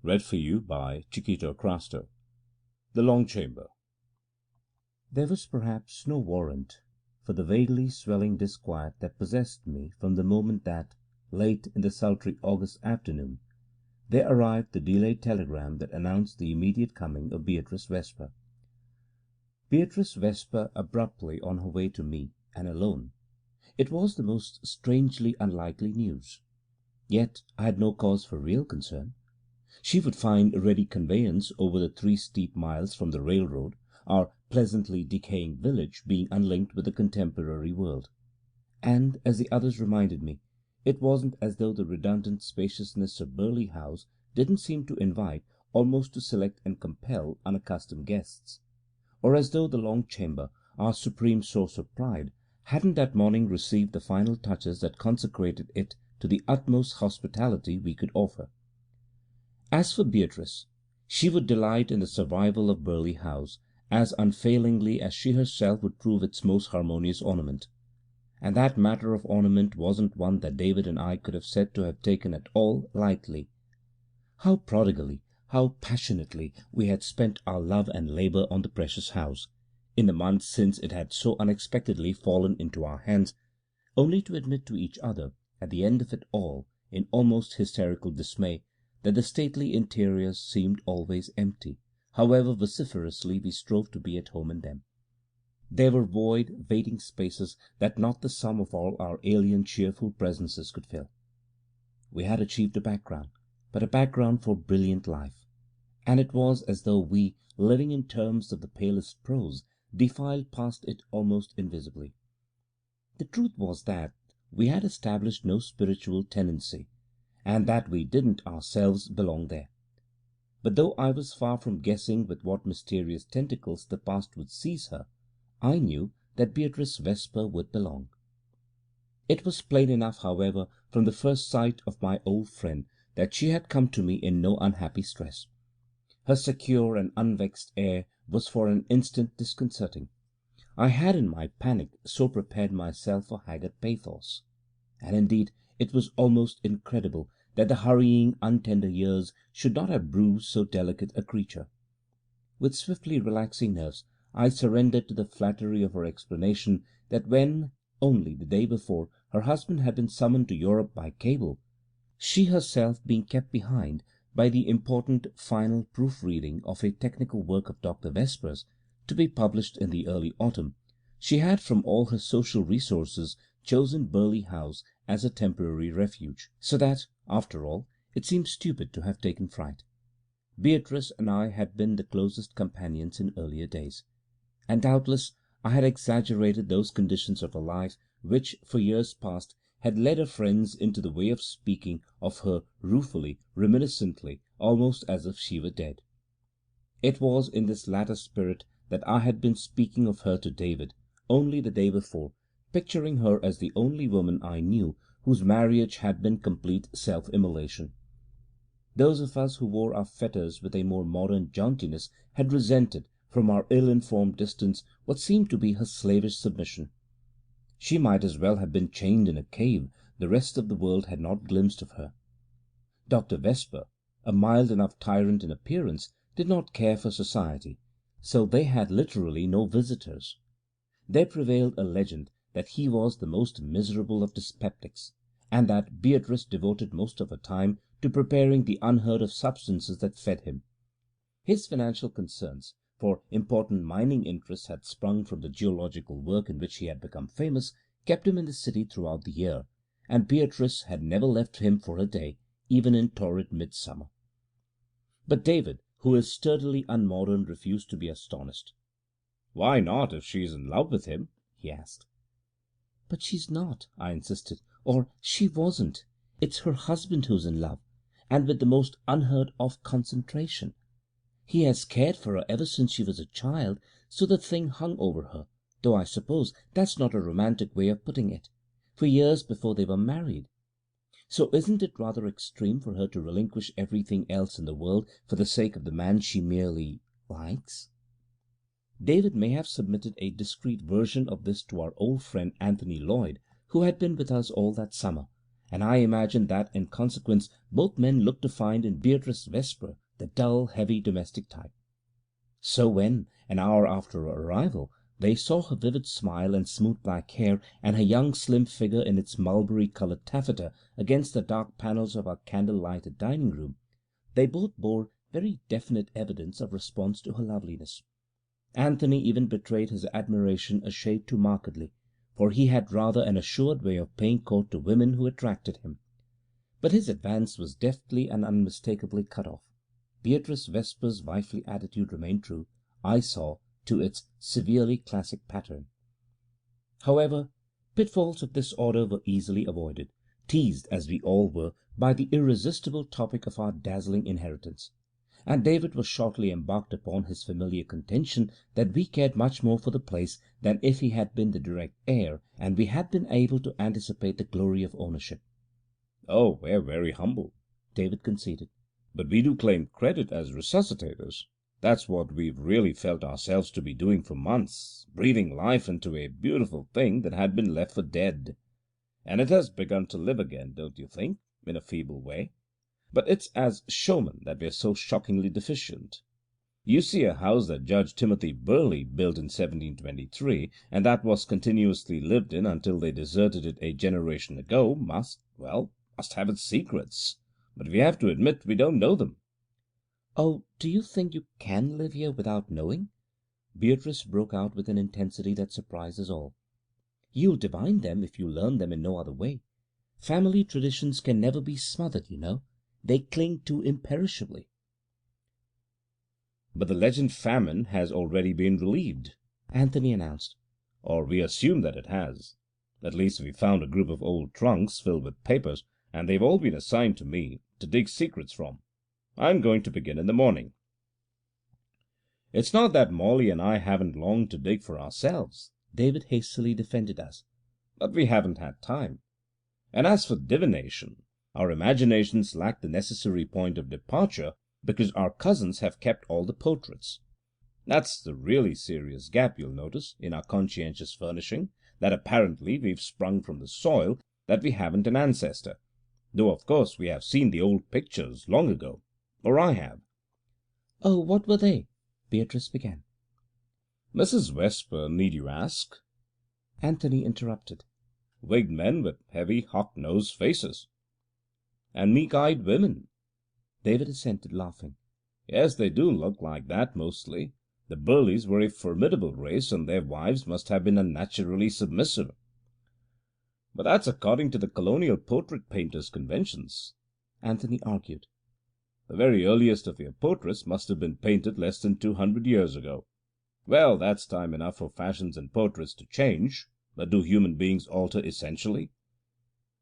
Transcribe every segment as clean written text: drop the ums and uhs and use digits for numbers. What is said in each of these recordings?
Read for you by Chiquito Craster. The Long Chamber. There was perhaps no warrant for the vaguely swelling disquiet that possessed me from the moment that, late in the sultry August afternoon, there arrived the delayed telegram that announced the immediate coming of Beatrice Vesper. Beatrice Vesper abruptly on her way to me, and alone. It was the most strangely unlikely news. Yet I had no cause for real concern. She would find ready conveyance over the 3 steep miles from the railroad, our pleasantly decaying village being unlinked with the contemporary world. And, as the others reminded me, it wasn't as though the redundant spaciousness of Burley House didn't seem to invite, almost to select and compel, unaccustomed guests, or as though the Long Chamber, our supreme source of pride, hadn't that morning received the final touches that consecrated it to the utmost hospitality we could offer. As for Beatrice, she would delight in the survival of Burley House as unfailingly as she herself would prove its most harmonious ornament. And that matter of ornament wasn't one that David and I could have said to have taken at all lightly. How prodigally, how passionately we had spent our love and labour on the precious house, in the months since it had so unexpectedly fallen into our hands, only to admit to each other, at the end of it all, in almost hysterical dismay, that the stately interiors seemed always empty, however vociferously we strove to be at home in them. There were void, waiting spaces that not the sum of all our alien cheerful presences could fill. We had achieved a background, but a background for brilliant life, and it was as though we, living in terms of the palest prose, defiled past it almost invisibly. The truth was that we had established no spiritual tenancy, and that we didn't ourselves belong there. But though I was far from guessing with what mysterious tentacles the past would seize her, I knew that Beatrice Vesper would belong. It was plain enough, however, from the first sight of my old friend that she had come to me in no unhappy stress. Her secure and unvexed air was for an instant disconcerting. I had in my panic so prepared myself for haggard pathos. And indeed it was almost incredible that the hurrying, untender years should not have bruised so delicate a creature. With swiftly relaxing nerves I surrendered to the flattery of her explanation that when, only the day before, her husband had been summoned to Europe by cable, she herself being kept behind by the important final proofreading of a technical work of Dr. Vesper's, to be published in the early autumn, she had from all her social resources chosen Burley House as a temporary refuge, so that, after all, it seemed stupid to have taken fright. Beatrice and I had been the closest companions in earlier days, and doubtless I had exaggerated those conditions of her life which, for years past, had led her friends into the way of speaking of her ruefully, reminiscently, almost as if she were dead. It was in this latter spirit that I had been speaking of her to David only the day before, picturing her as the only woman I knew whose marriage had been complete self-immolation. Those of us who wore our fetters with a more modern jauntiness had resented, from our ill-informed distance, what seemed to be her slavish submission. She might as well have been chained in a cave. The rest of the world had not glimpsed of her. Dr. Vesper, a mild enough tyrant in appearance, did not care for society, so they had literally no visitors. There prevailed a legend that he was the most miserable of dyspeptics, and that Beatrice devoted most of her time to preparing the unheard-of substances that fed him. His financial concerns, for important mining interests had sprung from the geological work in which he had become famous, kept him in the city throughout the year, and Beatrice had never left him for a day, even in torrid midsummer. But David, who is sturdily unmodern, refused to be astonished. "Why not, if she is in love with him?" he asked. "But she's not," I insisted, "or she wasn't. It's her husband who's in love, and with the most unheard-of concentration. He has cared for her ever since she was a child, so the thing hung over her, though I suppose that's not a romantic way of putting it, for years before they were married. So isn't it rather extreme for her to relinquish everything else in the world for the sake of the man she merely likes?" David may have submitted a discreet version of this to our old friend Anthony Lloyd, who had been with us all that summer, and I imagined that in consequence both men looked to find in Beatrice Vesper the dull, heavy domestic type. So when, an hour after her arrival, they saw her vivid smile and smooth black hair, and her young slim figure in its mulberry-coloured taffeta against the dark panels of our candle-lighted dining-room, they both bore very definite evidence of response to her loveliness. Anthony even betrayed his admiration a shade too markedly, for he had rather an assured way of paying court to women who attracted him. But his advance was deftly and unmistakably cut off. Beatrice Vesper's wifely attitude remained true, I saw, to its severely classic pattern. However, pitfalls of this order were easily avoided, teased as we all were by the irresistible topic of our dazzling inheritance, and David was shortly embarked upon his familiar contention that we cared much more for the place than if he had been the direct heir and we had been able to anticipate the glory of ownership. "Oh, we're very humble," David conceded, "but we do claim credit as resuscitators. That's what we've really felt ourselves to be doing for months, breathing life into a beautiful thing that had been left for dead. And it has begun to live again, don't you think, in a feeble way? But it's as showmen that we're so shockingly deficient. You see, a house that Judge Timothy Burley built in 1723, and that was continuously lived in until they deserted it a generation ago, must have its secrets. But we have to admit we don't know them." "Oh, do you think you can live here without knowing?" Beatrice broke out with an intensity that surprised us all. "You'll divine them if you learn them in no other way. Family traditions can never be smothered, you know. They cling too imperishably." "But the legend famine has already been relieved," Anthony announced. "Or we assume that it has. At least we found a group of old trunks filled with papers, and they've all been assigned to me to dig secrets from. I'm going to begin in the morning." "It's not that Molly and I haven't longed to dig for ourselves," David hastily defended us, "but we haven't had time. And as for divination, our imaginations lack the necessary point of departure because our cousins have kept all the portraits. That's the really serious gap, you'll notice, in our conscientious furnishing, that apparently we've sprung from the soil, that we haven't an ancestor, though of course we have seen the old pictures long ago, or I have." "Oh, what were they?" Beatrice began. "Mrs. Vesper, need you ask?" Anthony interrupted. "Wigged men with heavy, hawk-nosed faces." "And meek-eyed women," David assented, laughing. "Yes, they do look like that mostly. The Burleys were a formidable race, and their wives must have been unnaturally submissive." "But that's according to the colonial portrait painters' conventions," Anthony argued. "The very earliest of your portraits must have been painted less than 200 years ago. Well, that's time enough for fashions in portraits to change, but do human beings alter essentially?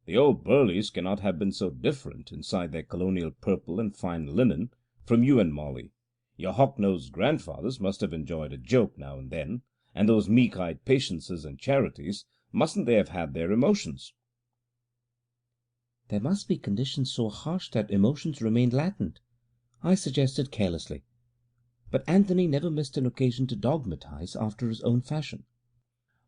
The old Burleys cannot have been so different, inside their colonial purple and fine linen, from you and Molly. Your hawk-nosed grandfathers must have enjoyed a joke now and then, and those meek-eyed Patiences and Charities, mustn't they have had their emotions?" "There must be conditions so harsh that emotions remain latent," I suggested carelessly. But Anthony never missed an occasion to dogmatize after his own fashion.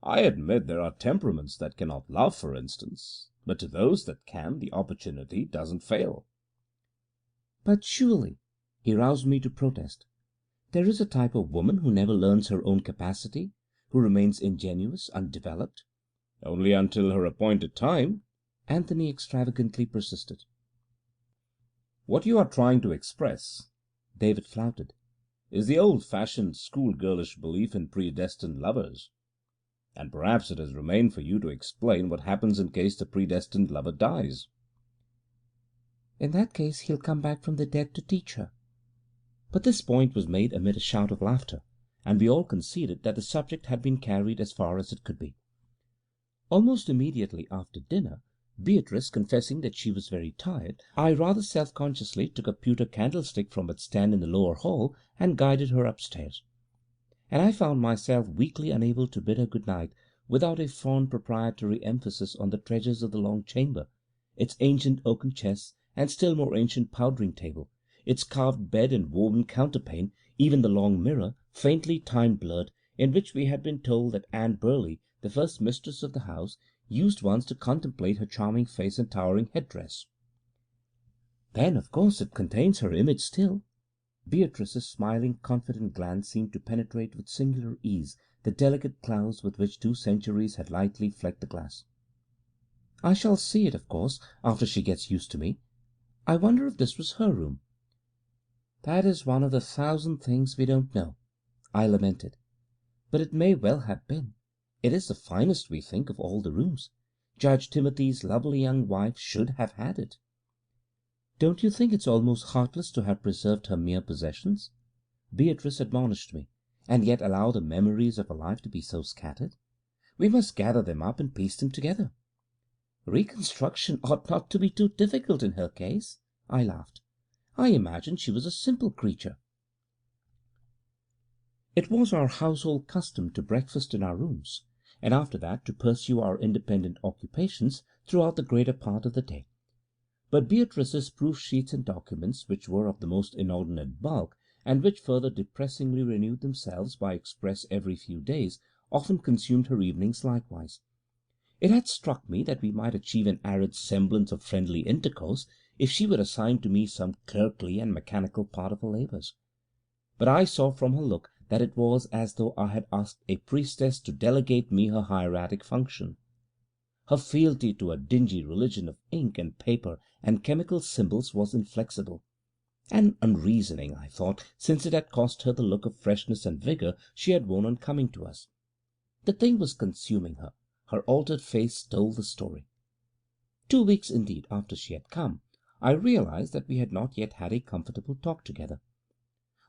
"I admit there are temperaments that cannot love, for instance, but to those that can the opportunity doesn't fail." "But surely," he roused me to protest, "there is a type of woman who never learns her own capacity, who remains ingenuous, undeveloped." "Only until her appointed time," Anthony extravagantly persisted. "What you are trying to express," David flouted, "is the old-fashioned schoolgirlish belief in predestined lovers. And perhaps it has remained for you to explain what happens in case the predestined lover dies." "In that case he'll come back from the dead to teach her." But this point was made amid a shout of laughter, and we all conceded that the subject had been carried as far as it could be. Almost immediately after dinner, Beatrice confessing that she was very tired, I rather self-consciously took a pewter candlestick from its stand in the lower hall and guided her upstairs. And I found myself weakly unable to bid her good night without a fond proprietary emphasis on the treasures of the long chamber, its ancient oaken chests and still more ancient powdering table, its carved bed and woven counterpane, even the long mirror, faintly time-blurred, in which we had been told that Anne Burley, the first mistress of the house, used once to contemplate her charming face and towering headdress. Then, of course, it contains her image still. Beatrice's smiling, confident glance seemed to penetrate with singular ease the delicate clouds with which 2 centuries had lightly flecked the glass. I shall see it, of course, after she gets used to me. I wonder if this was her room. That is one of the thousand things we don't know, I lamented. But it may well have been. It is the finest, we think, of all the rooms. Judge Timothy's lovely young wife should have had it. Don't you think it's almost heartless to have preserved her mere possessions? Beatrice admonished me, and yet allow the memories of her life to be so scattered? We must gather them up and piece them together. Reconstruction ought not to be too difficult in her case, I laughed. I imagined she was a simple creature. It was our household custom to breakfast in our rooms, and after that to pursue our independent occupations throughout the greater part of the day. But Beatrice's proof sheets and documents, which were of the most inordinate bulk, and which further depressingly renewed themselves by express every few days, often consumed her evenings likewise. It had struck me that we might achieve an arid semblance of friendly intercourse if she would assign to me some clerkly and mechanical part of her labours. But I saw from her look that it was as though I had asked a priestess to delegate me her hieratic function. Her fealty to a dingy religion of ink and paper and chemical symbols was inflexible, and unreasoning, I thought, since it had cost her the look of freshness and vigour she had worn on coming to us. The thing was consuming her. Her altered face told the story. 2 weeks, indeed, after she had come, I realized that we had not yet had a comfortable talk together.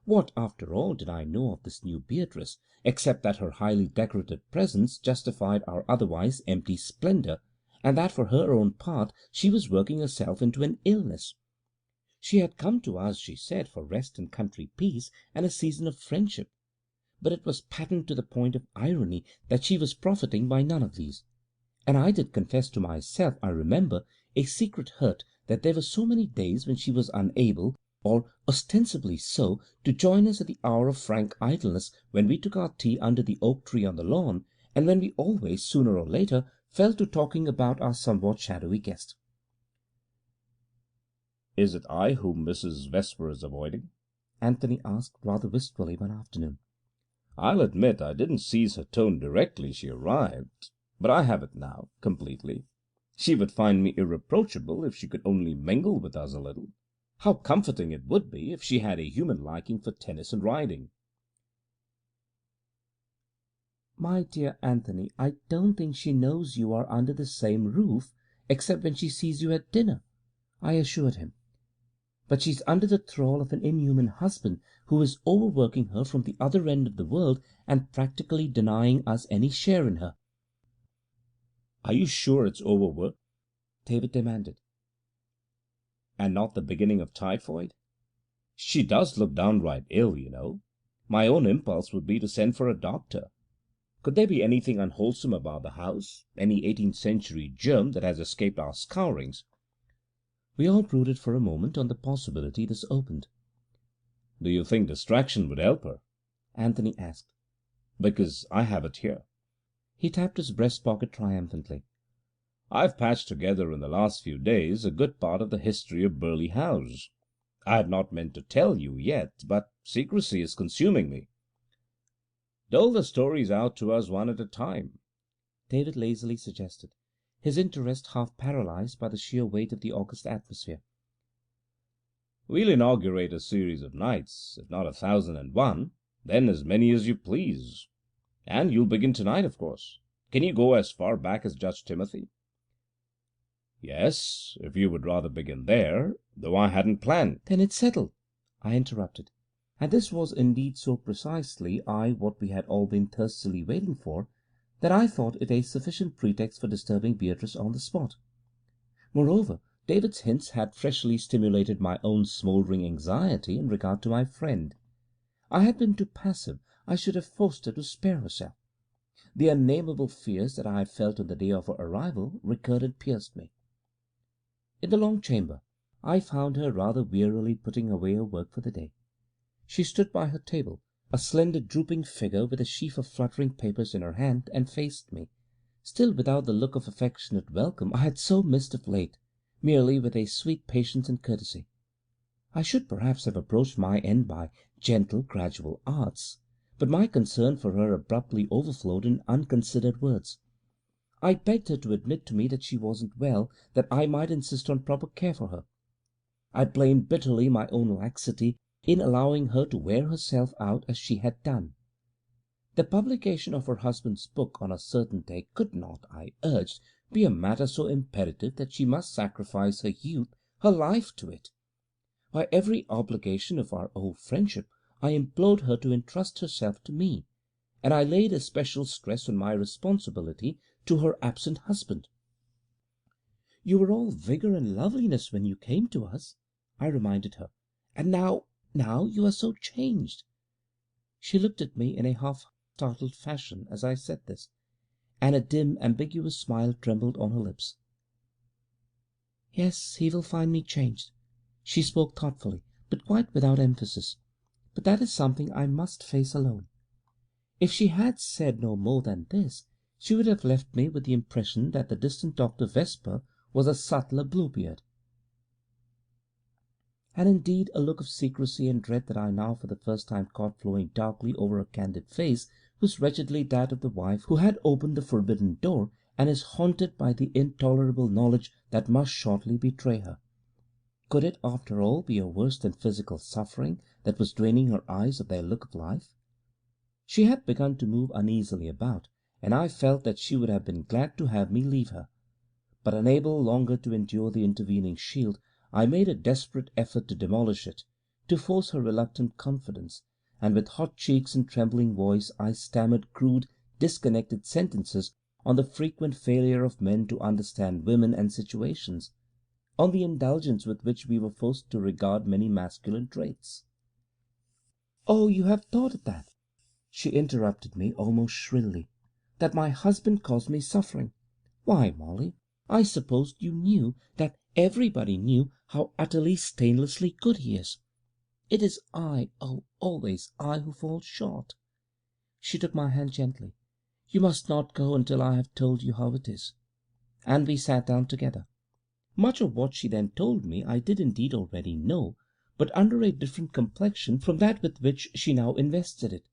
What, after all, did I know of this new Beatrice, except that her highly decorated presence justified our otherwise empty splendour, and that for her own part she was working herself into an illness? She had come to us, she said, for rest and country peace and a season of friendship, but it was patent to the point of irony that she was profiting by none of these, and I did confess to myself, I remember, a secret hurt that there were so many days when she was unable, or ostensibly so, to join us at the hour of frank idleness when we took our tea under the oak tree on the lawn, and when we always, sooner or later, fell to talking about our somewhat shadowy guest. "Is it I whom Mrs. Vesper is avoiding?" Anthony asked rather wistfully one afternoon. "I'll admit I didn't seize her tone directly she arrived, but I have it now, completely. She would find me irreproachable if she could only mingle with us a little. How comforting it would be if she had a human liking for tennis and riding." "My dear Anthony, I don't think she knows you are under the same roof, except when she sees you at dinner," I assured him. "But she's under the thrall of an inhuman husband who is overworking her from the other end of the world and practically denying us any share in her." "Are you sure it's overwork?" David demanded. "And not the beginning of typhoid? She does look downright ill, you know. My own impulse would be to send for a doctor. Could there be anything unwholesome about the house, any 18th century germ that has escaped our scourings?" We all brooded for a moment on the possibility this opened. "Do you think distraction would help her?" Anthony asked. "Because I have it here." He tapped his breast pocket triumphantly. "I've patched together in the last few days a good part of the history of Burley House. I had not meant to tell you yet, but secrecy is consuming me." "Dole the stories out to us one at a time," David lazily suggested, his interest half paralyzed by the sheer weight of the August atmosphere. "We'll inaugurate a series of nights, if not 1001, then as many as you please. And you'll begin tonight, of course. Can you go as far back as Judge Timothy?" "Yes, if you would rather begin there, though I hadn't planned." "Then it's settled," I interrupted. And this was indeed so precisely what we had all been thirstily waiting for, that I thought it a sufficient pretext for disturbing Beatrice on the spot. Moreover, David's hints had freshly stimulated my own smouldering anxiety in regard to my friend. I had been too passive. I should have forced her to spare herself. The unnameable fears that I had felt on the day of her arrival recurred and pierced me. In the long chamber I found her rather wearily putting away her work for the day. She stood by her table, a slender drooping figure with a sheaf of fluttering papers in her hand, and faced me, still without the look of affectionate welcome I had so missed of late, merely with a sweet patience and courtesy. I should perhaps have approached my end by gentle, gradual arts, but my concern for her abruptly overflowed in unconsidered words. I begged her to admit to me that she wasn't well, that I might insist on proper care for her. I blamed bitterly my own laxity in allowing her to wear herself out as she had done. The publication of her husband's book on a certain day could not, I urged, be a matter so imperative that she must sacrifice her youth, her life to it. By every obligation of our old friendship I implored her to entrust herself to me, and I laid especial stress on my responsibility to her absent husband. "You were all vigour and loveliness when you came to us," I reminded her, "and now you are so changed." She looked at me in a half startled fashion as I said this, and a dim, ambiguous smile trembled on her lips. "Yes, he will find me changed." She spoke thoughtfully, but quite without emphasis. "But that is something I must face alone." If she had said no more than this, she would have left me with the impression that the distant Dr. Vesper was a subtler Bluebeard. And indeed a look of secrecy and dread that I now for the first time caught flowing darkly over her candid face was wretchedly that of the wife who had opened the forbidden door and is haunted by the intolerable knowledge that must shortly betray her. Could it, after all, be a worse than physical suffering that was draining her eyes of their look of life? She had begun to move uneasily about, and I felt that she would have been glad to have me leave her. But unable longer to endure the intervening shield, I made a desperate effort to demolish it, to force her reluctant confidence, and with hot cheeks and trembling voice I stammered crude, disconnected sentences on the frequent failure of men to understand women and situations, on the indulgence with which we were forced to regard many masculine traits. "Oh, you have thought of that," she interrupted me almost shrilly, "that my husband caused me suffering. Why, Molly, I supposed you knew, that everybody knew, how utterly, stainlessly good he is. It is I, oh, always I, who fall short." She took my hand gently. "You must not go until I have told you how it is." And we sat down together. Much of what she then told me I did indeed already know, but under a different complexion from that with which she now invested it.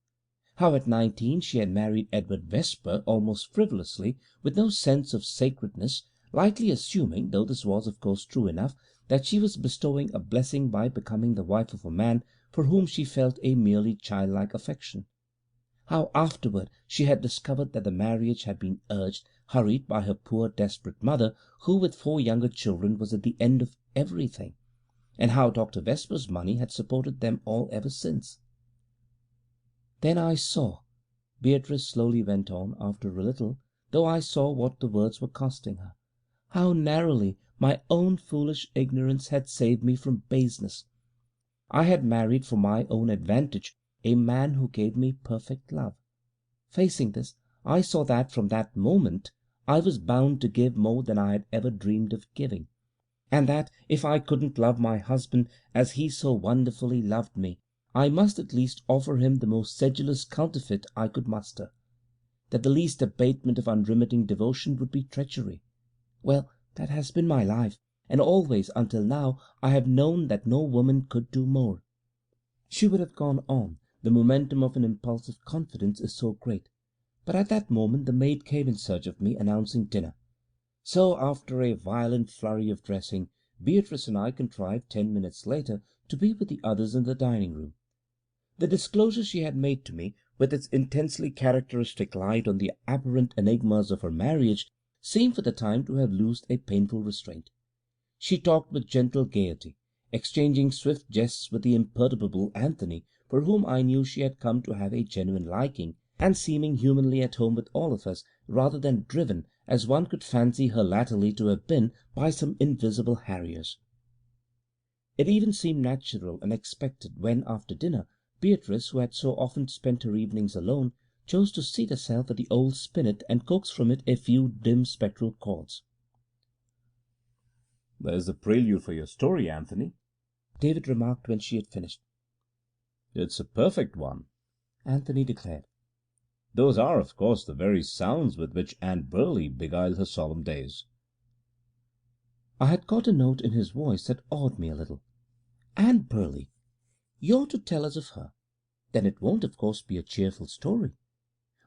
How at 19 she had married Edward Vesper almost frivolously, with no sense of sacredness, lightly assuming, though this was of course true enough, that she was bestowing a blessing by becoming the wife of a man for whom she felt a merely childlike affection. How afterward she had discovered that the marriage had been urged, hurried by her poor desperate mother, who with 4 younger children was at the end of everything, and how Dr. Vesper's money had supported them all ever since. Then I saw, Beatrice slowly went on after a little, though I saw what the words were costing her, how narrowly my own foolish ignorance had saved me from baseness. I had married for my own advantage a man who gave me perfect love. Facing this, I saw that from that moment I was bound to give more than I had ever dreamed of giving, and that if I couldn't love my husband as he so wonderfully loved me, I must at least offer him the most sedulous counterfeit I could muster, that the least abatement of unremitting devotion would be treachery. Well, that has been my life, and always until now I have known that no woman could do more. She would have gone on, the momentum of an impulsive confidence is so great, but at that moment the maid came in search of me, announcing dinner. So, after a violent flurry of dressing, Beatrice and I contrived 10 minutes later to be with the others in the dining-room. The disclosure she had made to me, with its intensely characteristic light on the apparent enigmas of her marriage, seemed for the time to have loosed a painful restraint. She talked with gentle gaiety, exchanging swift jests with the imperturbable Anthony, for whom I knew she had come to have a genuine liking, and seeming humanly at home with all of us, rather than driven, as one could fancy her latterly to have been, by some invisible harriers. It even seemed natural and expected when, after dinner, Beatrice, who had so often spent her evenings alone, chose to seat herself at the old spinet and coax from it a few dim spectral chords. "There's the prelude for your story, Anthony," David remarked when she had finished. "It's a perfect one," Anthony declared. Those are, of course, the very sounds with which Anne Burley beguiled her solemn days." I had caught a note in his voice that awed me a little. "Anne Burley! You're to tell us of her. Then it won't, of course, be a cheerful story.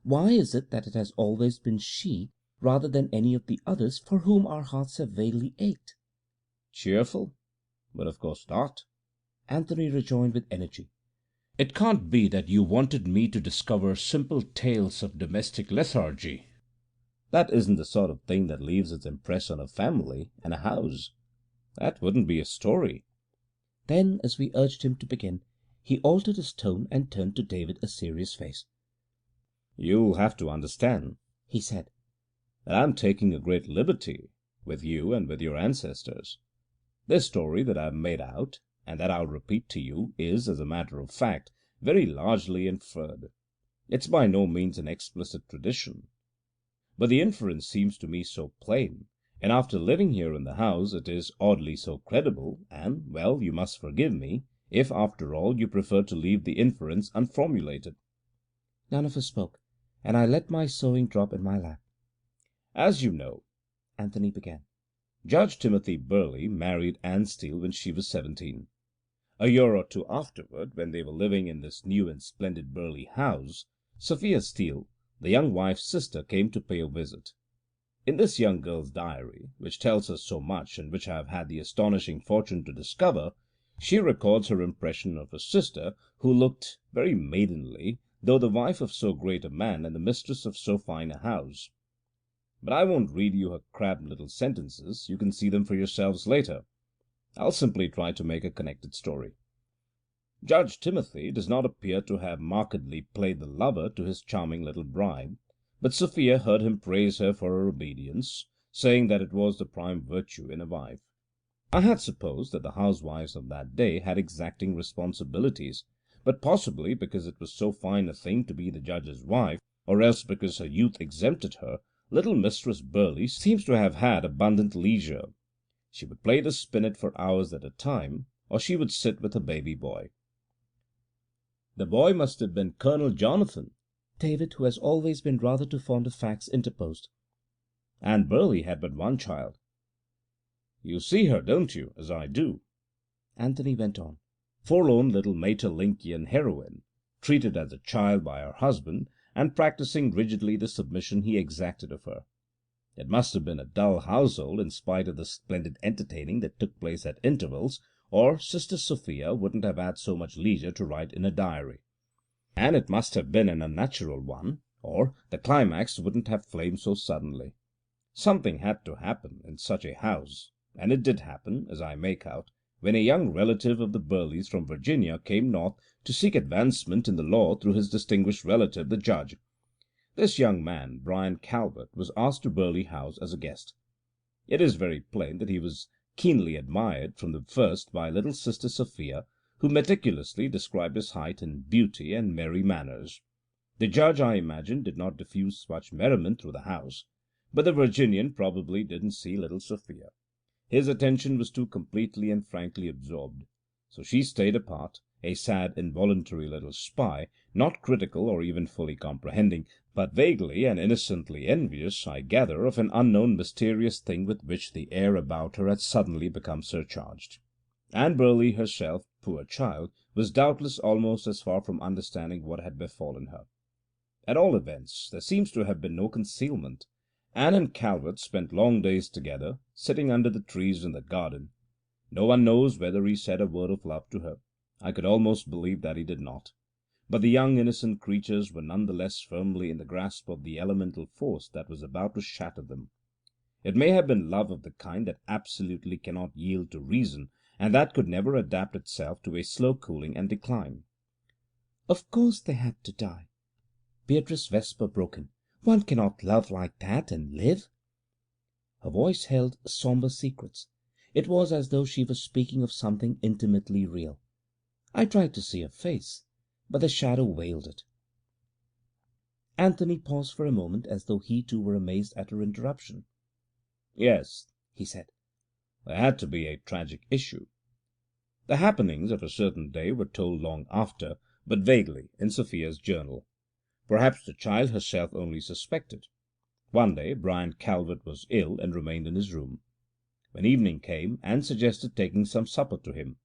Why is it that it has always been she, rather than any of the others, for whom our hearts have vaguely ached?" "Cheerful? But of course not," Anthony rejoined with energy. "It can't be that you wanted me to discover simple tales of domestic lethargy. That isn't the sort of thing that leaves its impress on a family and a house. That wouldn't be a story." Then, as we urged him to begin, he altered his tone and turned to David a serious face. "You'll have to understand," he said, "that I'm taking a great liberty with you and with your ancestors. This story that I've made out, and that I'll repeat to you, is, as a matter of fact, very largely inferred. It's by no means an explicit tradition. But the inference seems to me so plain, and after living here in the house it is oddly so credible, and, well, you must forgive me if, after all, you prefer to leave the inference unformulated." None of us spoke, and I let my sewing drop in my lap. "As you know," Anthony began, "Judge Timothy Burley married Anne Steele when she was 17. A year or two afterward, when they were living in this new and splendid Burley house, Sophia Steele, the young wife's sister, came to pay a visit. In this young girl's diary, which tells us so much and which I have had the astonishing fortune to discover, she records her impression of her sister, who looked very maidenly, though the wife of so great a man and the mistress of so fine a house. But I won't read you her crabbed little sentences. You can see them for yourselves later. I'll simply try to make a connected story. Judge Timothy does not appear to have markedly played the lover to his charming little bride, but Sophia heard him praise her for her obedience, saying that it was the prime virtue in a wife. I had supposed that the housewives of that day had exacting responsibilities, but possibly because it was so fine a thing to be the judge's wife, or else because her youth exempted her, little Mistress Burley seems to have had abundant leisure. She would play the spinet for hours at a time, or she would sit with her baby boy. "The boy must have been Colonel Jonathan," David, who has always been rather too fond of facts, interposed. "Anne Burley had but one child." "You see her, don't you, as I do?" Anthony went on. "Forlorn little Maeterlinkian heroine, treated as a child by her husband, and practising rigidly the submission he exacted of her. It must have been a dull household, in spite of the splendid entertaining that took place at intervals, or Sister Sophia wouldn't have had so much leisure to write in a diary. And it must have been an unnatural one, or the climax wouldn't have flamed so suddenly. Something had to happen in such a house, and it did happen, as I make out, when a young relative of the Burleys from Virginia came north to seek advancement in the law through his distinguished relative, the judge. This young man, Brian Calvert, was asked to Burley House as a guest. It is very plain that he was keenly admired from the first by little Sister Sophia, who meticulously described his height and beauty and merry manners. The judge, I imagine, did not diffuse much merriment through the house, but the Virginian probably didn't see little Sophia. His attention was too completely and frankly absorbed, so she stayed apart, a sad, involuntary little spy, not critical or even fully comprehending, but vaguely and innocently envious, I gather, of an unknown mysterious thing with which the air about her had suddenly become surcharged. Anne Burley herself, poor child, was doubtless almost as far from understanding what had befallen her. At all events, there seems to have been no concealment. Anne and Calvert spent long days together, sitting under the trees in the garden. No one knows whether he said a word of love to her. I could almost believe that he did not. But the young innocent creatures were none the less firmly in the grasp of the elemental force that was about to shatter them. It may have been love of the kind that absolutely cannot yield to reason, and that could never adapt itself to a slow cooling and decline. "Of course they had to die," Beatrice Vesper broke in. "One cannot love like that and live." Her voice held sombre secrets. It was as though she was speaking of something intimately real. I tried to see her face, but the shadow veiled it. Anthony paused for a moment, as though he too were amazed at her interruption. "Yes," he said, "there had to be a tragic issue." The happenings of a certain day were told long after, but vaguely, in Sophia's journal. Perhaps the child herself only suspected. One day Brian Calvert was ill and remained in his room. When evening came, Anne suggested taking some supper to him.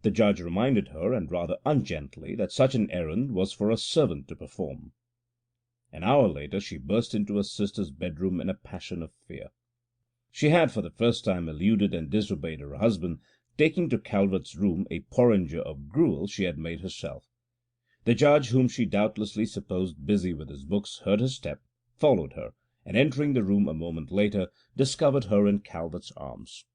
The judge reminded her, and rather ungently, that such an errand was for a servant to perform. An hour later she burst into her sister's bedroom in a passion of fear. She had for the first time eluded and disobeyed her husband, taking to Calvert's room a porringer of gruel she had made herself. The judge, whom she doubtlessly supposed busy with his books, heard her step, followed her, and entering the room a moment later, discovered her in Calvert's arms.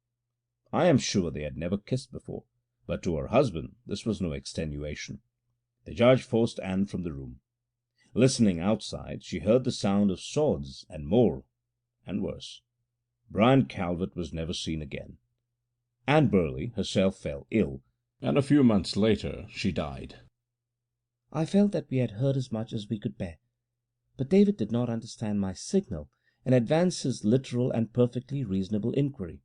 I am sure they had never kissed before, but to her husband this was no extenuation. The judge forced Anne from the room. Listening outside, she heard the sound of swords, and more, and worse. Brian Calvert was never seen again. Anne Burley herself fell ill, and a few months later she died. I felt that we had heard as much as we could bear, but David did not understand my signal, and advanced his literal and perfectly reasonable inquiry.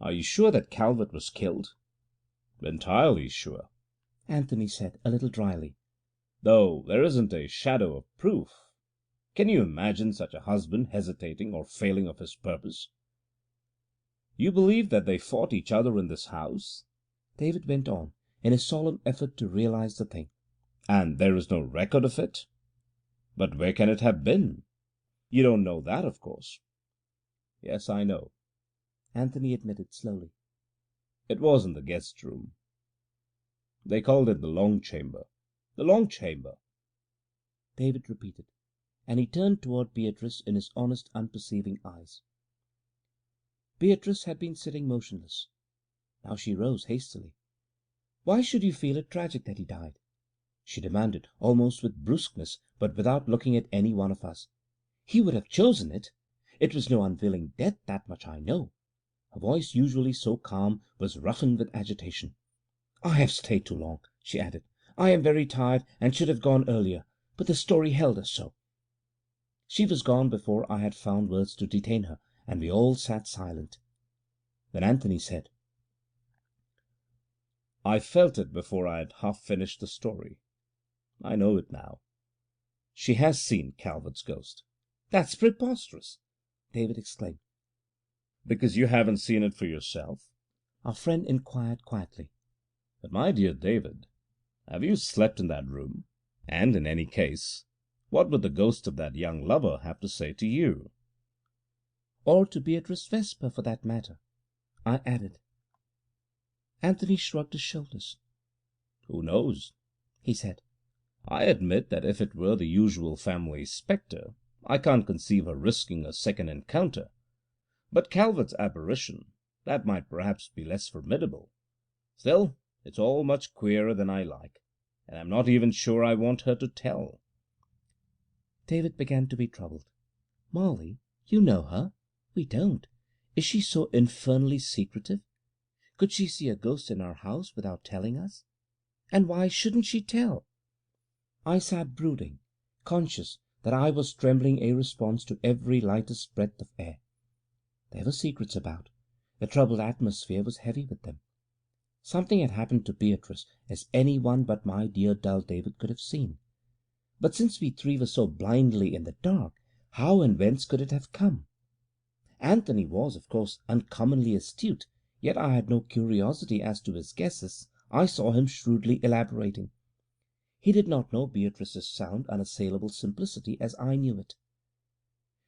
"Are you sure that Calvert was killed?" "Entirely sure," Anthony said, a little dryly. "Though there isn't a shadow of proof. Can you imagine such a husband hesitating or failing of his purpose?" "You believe that they fought each other in this house?" David went on, in a solemn effort to realize the thing. "And there is no record of it? But where can it have been? You don't know that, of course." "Yes, I know," Anthony admitted slowly. "It was in the guest room. They called it the long chamber. The long chamber," David repeated, and he turned toward Beatrice in his honest, unperceiving eyes. Beatrice had been sitting motionless. Now she rose hastily. "Why should you feel it tragic that he died?" she demanded, almost with brusqueness, but without looking at any one of us. "He would have chosen it. It was no unwilling death, that much I know." Her voice, usually so calm, was roughened with agitation. "I have stayed too long," she added. "I am very tired, and should have gone earlier, but the story held us so." She was gone before I had found words to detain her, and we all sat silent. Then Anthony said, "I felt it before I had half finished the story. I know it now. She has seen Calvert's ghost." "That's preposterous!" David exclaimed. "Because you haven't seen it for yourself?" our friend inquired quietly. "But, my dear David, have you slept in that room? And, in any case, what would the ghost of that young lover have to say to you?" "Or to Beatrice Vesper, for that matter," I added. Anthony shrugged his shoulders. "Who knows?" he said. "I admit that if it were the usual family spectre, I can't conceive her risking a second encounter. But Calvert's apparition, that might perhaps be less formidable. Still, it's all much queerer than I like, and I'm not even sure I want her to tell." David began to be troubled. "Molly, you know her. We don't. Is she so infernally secretive? Could she see a ghost in our house without telling us? And why shouldn't she tell?" I sat brooding, conscious that I was trembling a response to every lightest breath of air. There were secrets about. The troubled atmosphere was heavy with them. Something had happened to Beatrice, as any one but my dear dull David could have seen. But since we three were so blindly in the dark, how and whence could it have come? Anthony was, of course, uncommonly astute, yet I had no curiosity as to his guesses. I saw him shrewdly elaborating. He did not know Beatrice's sound, unassailable simplicity as I knew it.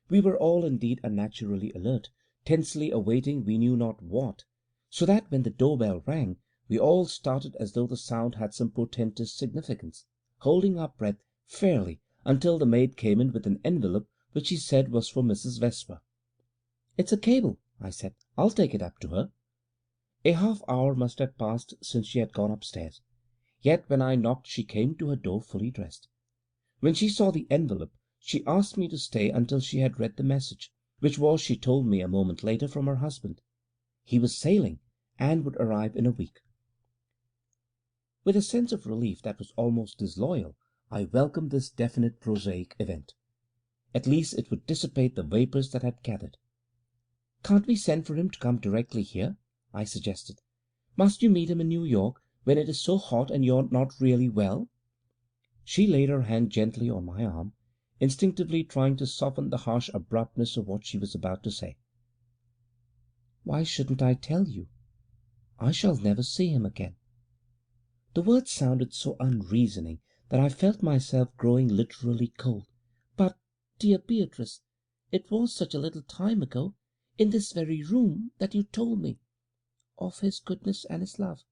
We were all indeed unnaturally alert, tensely awaiting we knew not what, so that when the door-bell rang, we all started as though the sound had some portentous significance, holding our breath fairly until the maid came in with an envelope which she said was for Mrs. Vesper. "It's a cable," I said. "I'll take it up to her." A half-hour must have passed since she had gone upstairs, yet when I knocked she came to her door fully dressed. When she saw the envelope she asked me to stay until she had read the message, which was, she told me a moment later, from her husband. He was sailing, and would arrive in a week. With a sense of relief that was almost disloyal, I welcomed this definite prosaic event. At least it would dissipate the vapours that had gathered. "Can't we send for him to come directly here?" I suggested. "Must you meet him in New York, when it is so hot and you're not really well?" She laid her hand gently on my arm, instinctively trying to soften the harsh abruptness of what she was about to say. "Why shouldn't I tell you? I shall never see him again." The words sounded so unreasoning that I felt myself growing literally cold. "But, dear Beatrice, it was such a little time ago, in this very room, that you told me of his goodness and his love,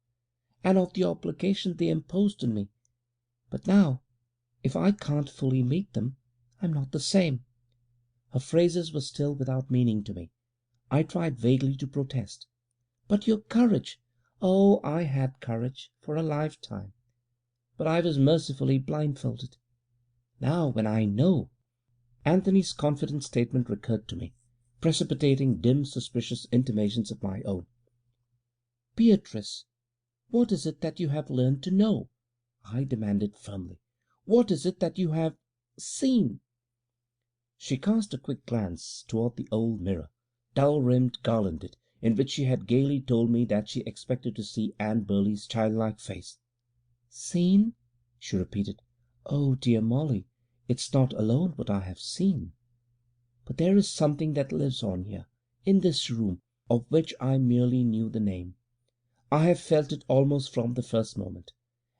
and of the obligation they imposed on me. But now, if I can't fully meet them, I'm not the same." Her phrases were still without meaning to me. I tried vaguely to protest. "But your courage!" Oh, I had courage for a lifetime, but I was mercifully blindfolded. Now, when I know— Anthony's confident statement recurred to me, precipitating dim, suspicious intimations of my own. "Beatrice, what is it that you have learned to know?" I demanded firmly. "What is it that you have seen?" She cast a quick glance toward the old mirror, dull-rimmed, garlanded, in which she had gaily told me that she expected to see Anne Burley's childlike face. "Seen?" she repeated. "Oh, dear Molly, it's not alone what I have seen. But there is something that lives on here, in this room, of which I merely knew the name. I have felt it almost from the first moment,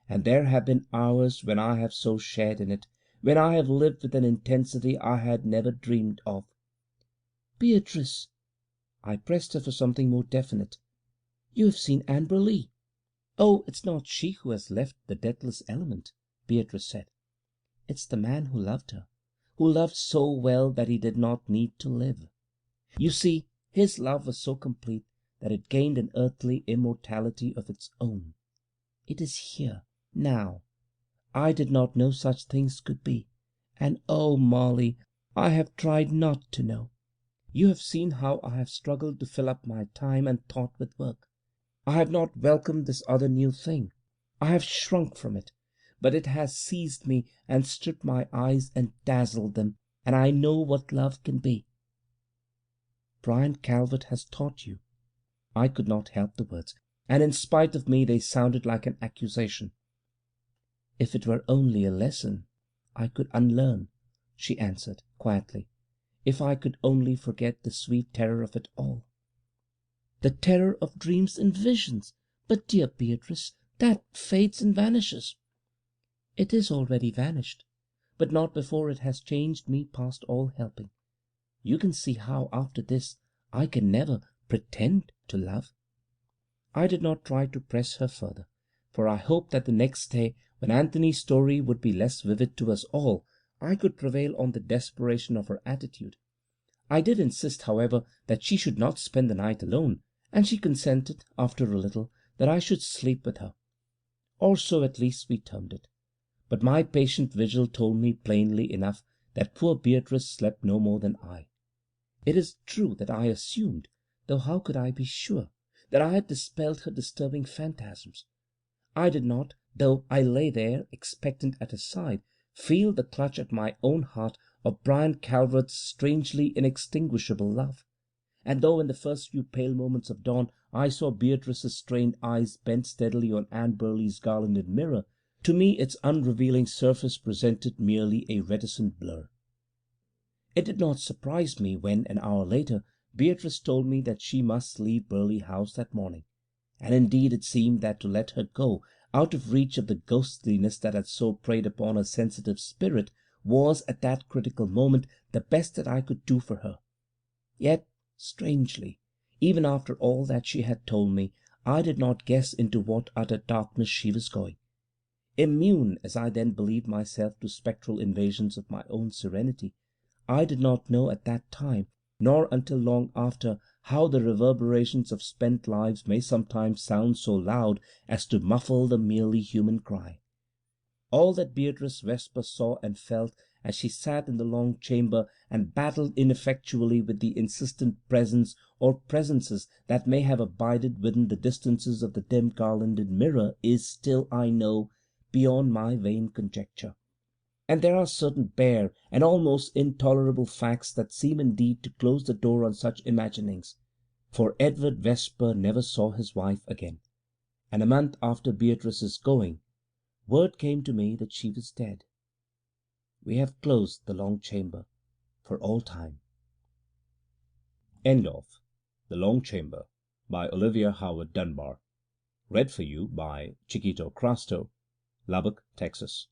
and there have been hours when I have so shared in it, when I have lived with an intensity I had never dreamed of." "Beatrice!" I pressed her for something more definite. "You have seen Anne Boleyn." "Oh, it's not she who has left the deathless element," Beatrice said. "It's the man who loved her, who loved so well that he did not need to live. You see, his love was so complete that it gained an earthly immortality of its own. It is here, now. I did not know such things could be. And oh, Molly, I have tried not to know. You have seen how I have struggled to fill up my time and thought with work. I have not welcomed this other new thing. I have shrunk from it, but it has seized me and stripped my eyes and dazzled them, and I know what love can be." "Brian Calvert has taught you." I could not help the words, and in spite of me they sounded like an accusation. "If it were only a lesson, I could unlearn," she answered quietly. "If I could only forget the sweet terror of it all." "The terror of dreams and visions. But, dear Beatrice, that fades and vanishes." "It is already vanished, but not before it has changed me past all helping. You can see how, after this, I can never pretend to love." I did not try to press her further, for I hoped that the next day, when Anthony's story would be less vivid to us all, I could prevail on the desperation of her attitude. I did insist, however, that she should not spend the night alone, and she consented, after a little, that I should sleep with her. Or so at least we termed it. But my patient vigil told me plainly enough that poor Beatrice slept no more than I. It is true that I assumed, though how could I be sure, that I had dispelled her disturbing phantasms. I did not, though I lay there, expectant at her side, feel the clutch at my own heart of Brian Calvert's strangely inextinguishable love. And though in the first few pale moments of dawn I saw Beatrice's strained eyes bent steadily on Anne Burley's garlanded mirror, to me its unrevealing surface presented merely a reticent blur. It did not surprise me when, an hour later, Beatrice told me that she must leave Burley House that morning, and indeed it seemed that to let her go, out of reach of the ghostliness that had so preyed upon her sensitive spirit, was, at that critical moment, the best that I could do for her. Yet, strangely, even after all that she had told me, I did not guess into what utter darkness she was going. Immune as I then believed myself to spectral invasions of my own serenity, I did not know at that time, nor until long after, how the reverberations of spent lives may sometimes sound so loud as to muffle the merely human cry. All that Beatrice Vesper saw and felt as she sat in the long chamber and battled ineffectually with the insistent presence or presences that may have abided within the distances of the dim garlanded mirror is still, I know, beyond my vain conjecture. And there are certain bare and almost intolerable facts that seem indeed to close the door on such imaginings, for Edward Vesper never saw his wife again, and a month after Beatrice's going Word came to me that she was dead. We have closed the long chamber for all time. End of The Long Chamber by Olivia Howard Dunbar. Read for you by Chiquito Crasto, Lubbock, Texas.